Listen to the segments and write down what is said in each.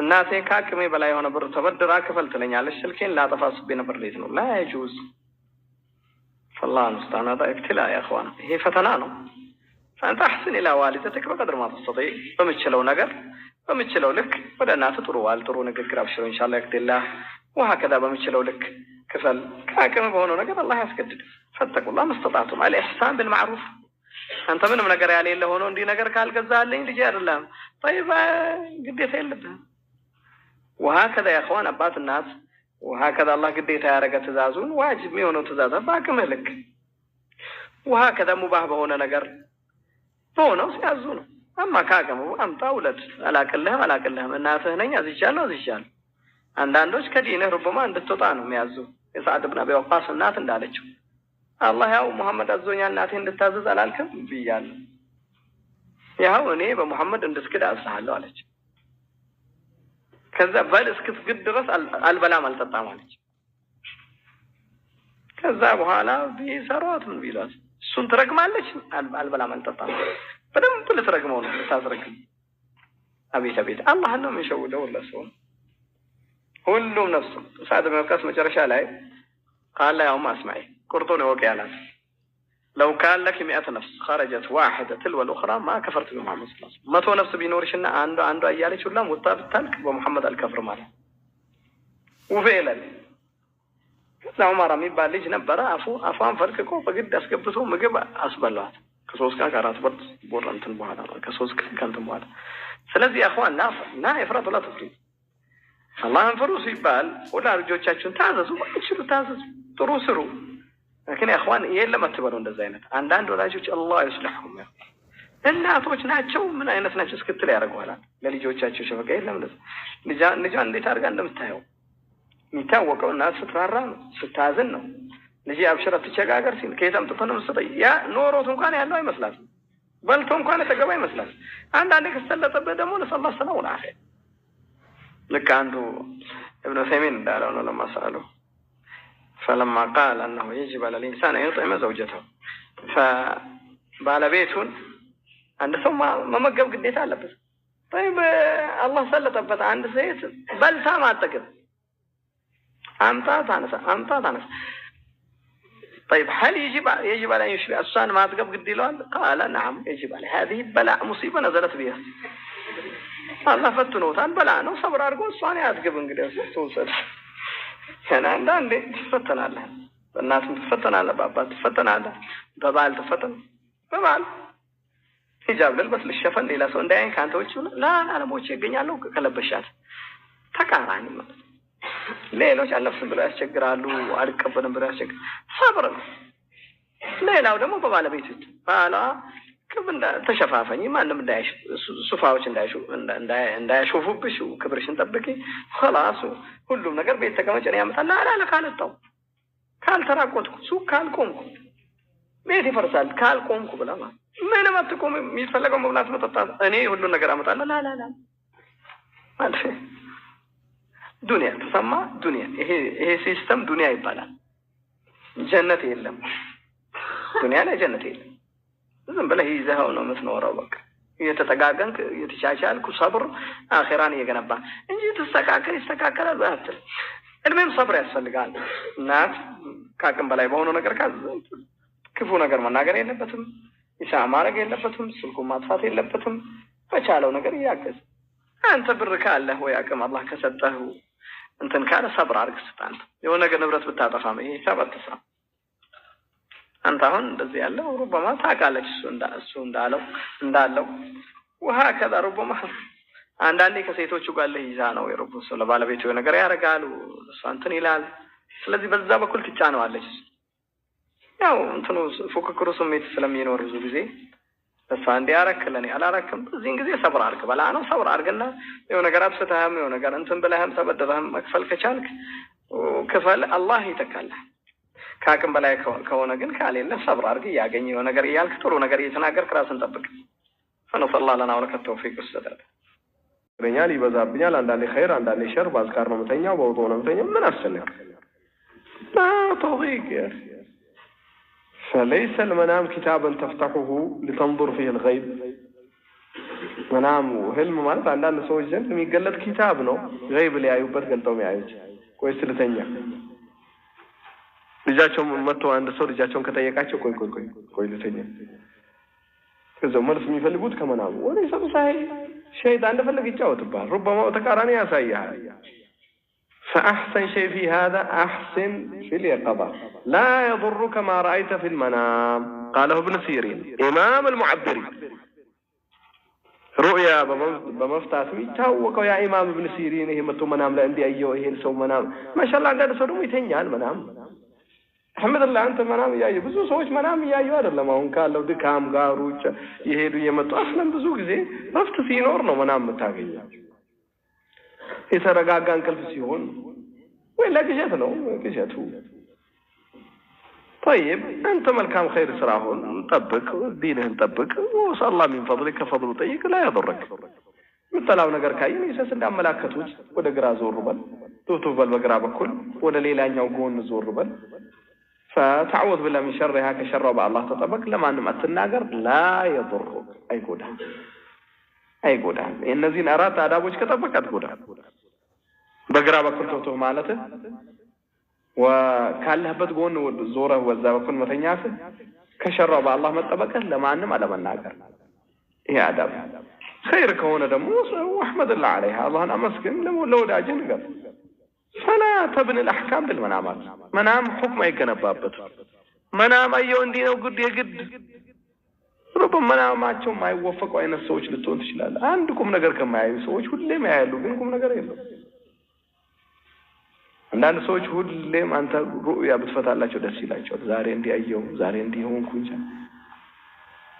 እናቴ ከአቅሜ በላይ የሆነ ብር ተበድራ ክፈል ትለኛለች። ስልኬን ላጠፋ አስቤ ነበር። ሌት ነው ላ يجوز فالله المستعان هذا ابتلاء يا اخوان هي فتنة ነው فانت احسن الى والدتك بقدر ما تستطيع በምትችለው ነገር በምትችለው ልክ ወደ እናት ጥሩ ጥሩ ንግግር አብሽሮ ኢንሻአላህ ይክተላህ وهكذا በምትችለው ልክ ክፈል ከአቅም በሆነው ነገር አላህ ያስገድድ ፈተቁላ መስተጣቱ الإحسان بالمعروف አንተ ምንም ነገር ያሌለ ሆኖ እንዲህ ነገር ካልገዛልኝ ልጅ አይደለም طيب ግዴታ የለብህም وهكذا يا اخوان አባት እናት وهكذا الله ግዴታ ያረገ ትእዛዙን ዋጅብ የሆነው ትእዛዝ በአቅምህ ልክ وهكذا ሙባህ በሆነ ነገር ሆኖ ሲያዙ ነው አማ ካገሙ አምጣ ውለድ አላቅልህም እናትህ ነኝ አዝቻለሁ አንዳንዶች ከዲንህ ሩበማ እንድትወጣ ነው የሚያዙ የሰዓድ ኢብኑ አቢ ወቃስ እናት እንዳለችው አላህ ያው መሐመድ አዞኛል እናቴ እንድታዘዝ አላልክም ብያለሁ ያው እኔ በመሐመድ እንድስክድ አዝሃለሁ አለች ከዛ ባል እስክትግድ ድረስ አልበላም አልጠጣም አለች ከዛ በኋላ ቢሰሯት ምን ቢሏት እሱን ትረግማለች አልበላም አልጠጣም በደንብ ልትረግመው ነው ልታስረግም አቤት አላህ ነው የሚሸውደው ለሰው ሁሉም ነፍሱ ሰዓድ ኢብኑ ወቃስ መጨረሻ ላይ قال يا ام اسمعي قرطون وقيالات لو كان لك 100 نفس خرجت واحدة تلو الأخرى ما كفرت بمحمد صلى الله عليه وسلم 100 نفس بينورشنا عنده أيالي شو لا مطاب تلك بمحمد الكفر ماله وفعلا لا عمر مي بالج نبرة أفهم فرقكم بقد أسكبتهم مجب أسبلات كسوس كان كارات برد بورنتن بوهذا كسوس كانتم بوهذا سلذي يا أخوان لا إفراط ولا تفريط الله انفروا سيبال ولا رجوتشاتشون تعززوا وتشروا تعززوا تروسروا لكن يا اخوان የለም አትበሉ እንደዛ አይነት አንዳንድ ወላጆች አላህ ይስልህም እናቶች ናቸው ምን አይነት ናቸው እስክትል ያደርጋዋል ለልጆቻቸው ሸፈቃ የለም ልጅ እንዴት አድርጋ እንደምታየው የሚታወቀው እናት ስትራራ ነው ስታዝን ነው ልጅ አብሽራ ትቸጋገር ሲል ከየትም ተፈነው መስጠይ ያ ኖሮት እንኳን ያለው አይመስላትም በልቶ እንኳን ተገባ አይመስላትም አንዳንዴ ከስተለጠበት ደግሞ ለሰላህ ሰላም ወላሂ ልክ አንዱ ابن ثيمين እንዳለው ነው ለማሳለው فلما قال انه يجب على الانسان ان يطعم زوجته فبالبيتون አንድ ሰው መመገብ ግዴታ አለበት طيب الله ሰለጠበት አንድ ሴት በልታ ማጠገብ አምጣ ታነሳ طيب هل يجب على ان يشبع الصان ما አጠገብ ግድ ይለዋል قال نعم يجب على هذه بلاء مصيبه نزلت بها الله ፈትኖታል በላ ነው ሰብር አድርጎ እሷን ያጥግብ እንግዲህ ተወሰደ አንዳንዴ ትፈተናለህ በእናትም ትፈተናለህ በአባት ትፈተናለህ በባል በባል ሂጃብ ልበስ ልሸፈን ሌላ ሰው እንዳያየኝ ካንተ ውጪ ለዓለሞች ይገኛሉ ከለበሻት ተቃራኒ ማለት ሌሎች አለፍን ብለው ያስቸግራሉ አልቀበልም ብለው ያስቸግራሉ ሰብር ሌላው ደግሞ በባለቤት ባላ ከብንዳ ተሸፋፈኝ ማንም እንዳይሽ ሱፋዎች እንዳይሾፉብሽ ክብርሽን ጠብቂ خلاص ሁሉም ነገር ቤት ተቀመጨን ያመጣል አላለ ካልጣው ካልተራቆትኩ ሱቅ ካልቆምኩ ቤት ይፈርሳል ካልቆምኩ ብለማ ምንም አትቆም የሚፈልገው መብላት መጠጣት እኔ ሁሉ ነገር አመጣለሁ ላላላ ማለት ዱንያ ተሰማ ዱንያ ይሄ ሲስተም ዱንያ ይባላል ጀነት የለም ዱንያ ላይ ጀነት የለም ዝም ብለህ ይዘኸው ነው የምትኖረው በቃ እየተጠጋገንክ እየተቻቻልኩ ሰብር አኺራን እየገነባ እንጂ ይስተካከላል ባትል እድሜም ሰብር ያስፈልጋል እናት ካቅም በላይ በሆነው ነገር ክፉ ነገር መናገር የለበትም ኢሳ ማረግ የለበትም ስልኩ ማጥፋት የለበትም በቻለው ነገር ያገዝ አንተ ብር ካለህ ወይ አቅም አላህ ከሰጠህ እንትን ካለ ሰብር አድርግ ስታንተ የሆነ ነገር ንብረት ብታጠፋም ይሄ ሰበትሳ አንተ አሁን እንደዚህ ያለው ሩበማ ታቃለች እሱ እንዳለው وهكذا ربما አንዳንዴ ከሴቶቹ ጋር ለይዛ ነው የሩበሱ ለባለቤቱ ነገር ያረጋሉ እንትን ይላል ስለዚህ በዛ በኩል ትጫነዋለች ያው እንትኑ ፉክክሩ ስሜት ስለሚኖር ብዙ ጊዜ እሷ እንዲያረክለኔ አላረክም በዚህን ጊዜ ሰብር አድርግ በላ ነው ሰብር አድርግና የሆነ ነገር አብስተህም የሆነ ነገር እንትን ብለህም ተበደረህም መክፈል ከቻልክ ክፈል አላህ ይተካልህ ካቅም በላይ ከሆነ ግን ካሌለ ሰብር አድርግ ያገኘው ነገር ይያልክ ጥሩ ነገር እየተናገርክ ራስን ጠብቅ فنسأل الله لنا ولك التوفيق والسداد በእኛል ይበዛብኛል አንዳንዴ ኸይር አንዳንዴ ሸር ባዝካር ነው መተኛው በውጦ ነው መተኛው ምን አስፈልግ توفيق فليس المنام كتابا تفتحه لتنظر فيه الغيب መናም ህልም ማለት አንዳንድ ሰዎች ዘንድ የሚገለጥ ኪታብ ነው ገይብ ሊያዩበት ገልጠው የሚያዩት ቆይ ስለተኛ ልጃቸው መጥቶ አንድ ሰው ልጃቸውን ከጠየቃቸው ቆይ ልተኛ ከዛው መልስ የሚፈልጉት ከመናም ወሬ ሰምሳይ ሸይጣን እንደፈለገ ይጫወትባል ربما ተቃራኒ ያሳያል فأحسن شيء في هذا أحسن في اليقظة لا يضرك ما رأيت في المنام قاله ابن سيرين إمام المعبرين رؤيا بمفتاح يتوقع يا إمام ابن سيرين هي متو منام لا عندي أيوه هي سو منام ما شاء الله عندنا سو دمو يتنيان منام الحمد لله أنت منام يا ብዙ ሰዎች منام ያዩ አይደለም አሁን ካለው ድካም ጋር ሩጫ ይሄዱ የመጡ አስለን ብዙ ጊዜ ረፍት ሲኖር ነው منام የምታገኘው የተረጋጋ እንቅልፍ ሲሆን ወይ ለግጀት ነው ግጀቱ طيب انت ملكام خير سراهون طبق دينهن طبق وصلى الله من فضلك فضل طيق لا يضرك ምትላው ነገር ካየን ኢየሱስ እንዳመላከቱት ወደ ግራ ዞር በል ቶቶበል በግራ በኩል ወደ ሌላኛው ጎን ዞር በል فتعوذ بالله من شرها كشر بالله تطبق ለማንም አትናገር لا يضرك አይጎዳ እነዚህን አራት አዳቦች ከጠበቃት ጎዳ በግራ በኩል ቶቶ ማለት ወካለህበት ጎን ዞረ ወዛ በኩል መተኛት ከሸራ በአላህ መጠበቅ ለማንም አለመናገር ይሄ አዳብ خير ከሆነ ደግሞ احمد الله عليها اللهم امسكن ለወዳጅ ነገር فلا تبني الاحكام بالمنامات منام حكم አይገነባበት منام አየው እንዲህ ነው ግድ የግድ ربما مناماቸው ማይወፈቁ አይነት ሰዎች ልትሆን ትችላል አንድ ቁም ነገር ከማያዩ ሰዎች ሁሌም ያያሉ ግን ቁም ነገር የለም አንዳንድ ሰዎች ሁሌም አንተ ሩያ ብትፈታላቸው ደስ ይላቸዋል ዛሬ እንዲያየው ዛሬ እንዲሆንኩኝ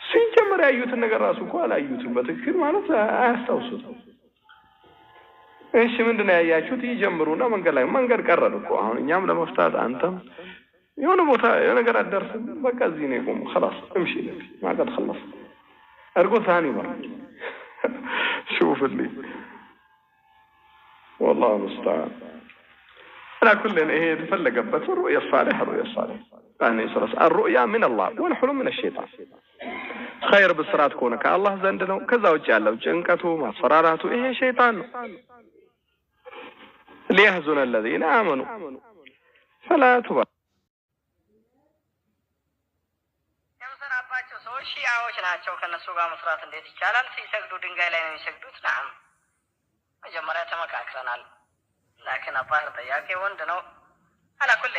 ሲጀመር ያዩት ነገር ራሱ እኮ አላዩትም በትክክል ማለት አያስታውሱትም እሺ ምንድነው ያያችሁት ይጀምሩና መንገድ ቀረዱ እኮ አሁን እኛም ለመፍታት አንተም የሆነ ቦታ የሆነ ነገር አደረስን በቃ እዚህ ነው ቆም خلاص امشي لك ما قد خلص ارجو ثاني مره شوف لي والله المستعان على كل ايه تفلقبت الرؤيا الصالحه يعني الرؤيا من الله والحلم من الشيطان خير بالصراط كونك الله زند ነው ከዛ ውጭ ያለው ጭንቀቱ ማስፈራራቱ ይሄ ሸይጣን ነው ليحزن الذين امنوا فلا تبع ሺዓዎች ናቸው ከነሱ ጋር መስራት እንዴት ይቻላል ሲሰግዱ ድንጋይ ላይ ነው የሚሰግዱት ናም መጀመሪያ ተመካክረናል لكن አባር ጠያቄ ወንድ ነው على كل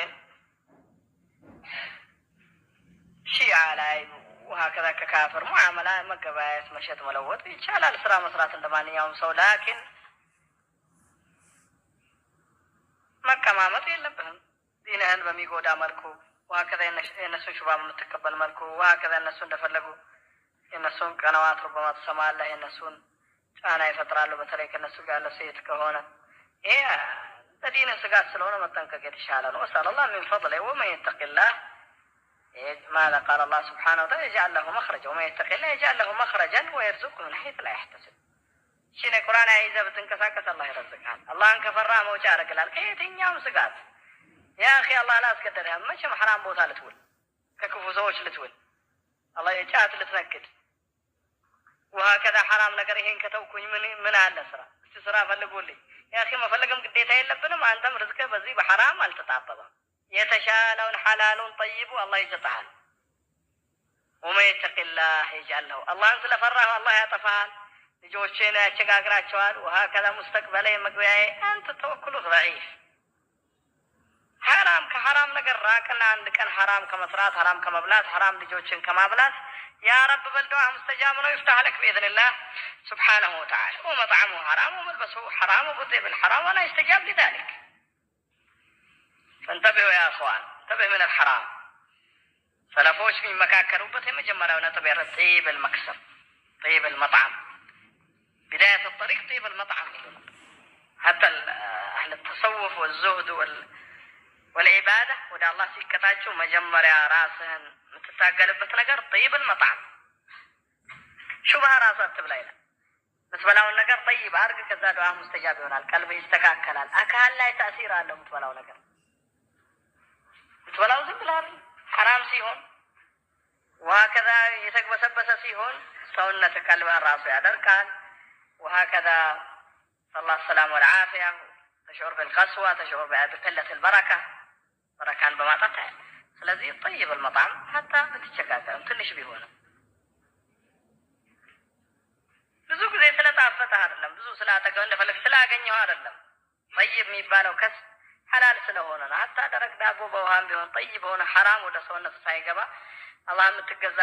ሺዓ ላይ وهكذا ككافر معامله መገበያየት መሸጥ መለወጥ ይቻላል ስራ መስራት እንደማንኛውም ሰው لكن መቀማመጥ የለብህም ዲንህን በሚጎዳ መልኩ وهكذا الناس شباب متقبل ملكو وهكذا الناس እንደፈለጉ የነሱን ቀናዋት ربما ተሰማለህ የነሱን ጫና ይፈጥራሉ በተለይ ከነሱ ጋር ለሴት ከሆነ ይሄ በዲን ስጋት ስለሆነ መጠንቀቅ የተሻለ ነው وصلى الله من فضله وما يتقي الله ماذا قال الله سبحانه وتعالى يجعل له مخرجا وما يتقي الله يجعل له مخرجا ويرزقه من حيث لا يحتسب شنو القرآن عايزه بتنكساكس الله يرزقها الله انك فرا موجه ያደርጋል ከየትኛውም ስጋት يا أخي الله لا أسكتها مش محرام بوتا لتول ككفو زوج لتول الله يجعت لتنكد وهكذا حرام نقريهن كتوكوኝ من على سرا استسرا فلقوا لي يا أخي ما فلقم قديتها የለብንም አንተም رزقه በዚህ በحرام አልተጣበበም የተሻለውን حلالون طيب الله يجطعال وما يتقي الله يجعل له الله ስለፈራህ الله ያጠፋል ልጆቼን ያቸጋግራቸዋል وهكذا مستقبله መግቢያዬ አንተ ተወክሉ ضعيف حرام كحرام ነገር ራቅና አንድ ቀን حرام ከመስራት حرام ከመብላት حرام ልጆችን ከማብላት يا رب بلدوا مستجاب ነው يفتح لك باذن الله سبحانه وتعالى ومطعمه حرام وملبسه حرام وغذي بالحرام ولا يستجاب لذلك فانتبهوا يا اخوان انتبه من الحرام سلفوش في مكاكروበት የመጀመሪያው ነጥብ طيب المكسب طيب المطعم بداية الطريق طيب المطعم حتى اهل التصوف والزهد والعبادة ودا الله ሲከታቸው መጀመሪያ ራስህን የምትታገልበት ነገር طيب المطعم ሹብሃ ራስህ አትብላ ይላል መስበላውን ነገር طيب አርግ ከዛ ዱዓ ሙስተጃብ ይሆናል ቀልብ ይስተካከላል አካል ላይ ተአሲር አለው የምትበላው ነገር ምትበላው ዝም ብለህ حرام ሲሆን وهكذا የተግበሰበሰ ሲሆን ሰውነት ቀልብህ ራሱ ያደርቃል وهكذا صلى الله السلامه والعافيه تشعر بالقسوه تشعر بقله البركه بركان بمطعم ስለዚህ طيب المطعم حتى بتشكاكل ትንሽ ቢሆን ብዙ ጊዜ ስለጣፈጠ አይደለም ብዙ ስላጠገው እንደፈለክ ስላገኘው አይደለም طيب የሚባለው ከስ حلال ስለሆነ ነው حتى ደረቅ ዳቦ በውሃም ቢሆን طيب ሆነ حرام ወደ ሰውነት ሳይገባ አላህ የምትገዛ